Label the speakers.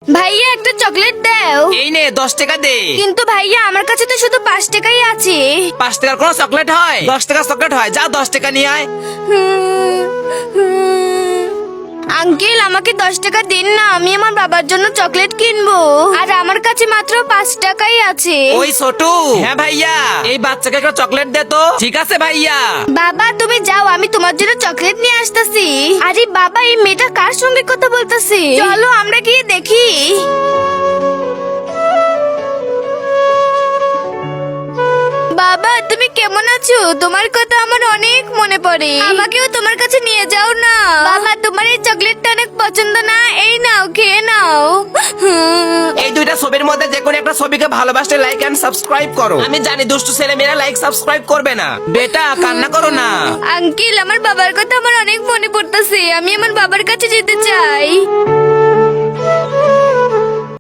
Speaker 1: ভাইয়া একটা চকলেট দাও।
Speaker 2: এই নে 10 টাকা দে।
Speaker 1: কিন্তু ভাইয়া আমার কাছে তো শুধু 5 টাকাই আছে।
Speaker 2: 5 টাকার কোনো চকলেট হয়? 10 টাকার চকলেট হয়, যা 10 টাকা নিয়ে আয়।
Speaker 1: আঙ্কেল আমাকে 10 টাকা দিন না, আমি আমার বাবার জন্য চকলেট কিনবো। আর আমার কাছে মাত্র 5 টাকাই আছে।
Speaker 2: ওই ছোটু। হ্যাঁ ভাইয়া, এই বাচ্চাকে একটা চকলেট দে তো। ঠিক আছে ভাইয়া।
Speaker 1: বাবা তুমি যাও, আমি তোমার জন্য চকলেট নিয়ে আসতেছি। আরে বাবা এই মেয়েটা কার সঙ্গে কথা বলতেছে? চলো আমরা গিয়ে দেখি। বাবা তুমি কেমন আছো? তোমার কথা আমার অনেক মনে পড়ে। আমাকেও তোমার কাছে নিয়ে যাও না। বাবা তোমার এই চকলেটটা অনেক পছন্দ না? এই নাও খেয়ে নাও।
Speaker 2: এই দুইটা ছবির মধ্যে যে কোনো একটা ছবিকে ভালোবাসলে লাইক এন্ড সাবস্ক্রাইব করো। আমি জানি দুষ্টু ছেলে মেয়েরা লাইক সাবস্ক্রাইব করবে না। বেটা কান্না করো না।
Speaker 1: আঙ্কেল আমার বাবার কথা আমার অনেক মনে পড়তেছে, আমি আমার বাবার কাছে যেতে চাই।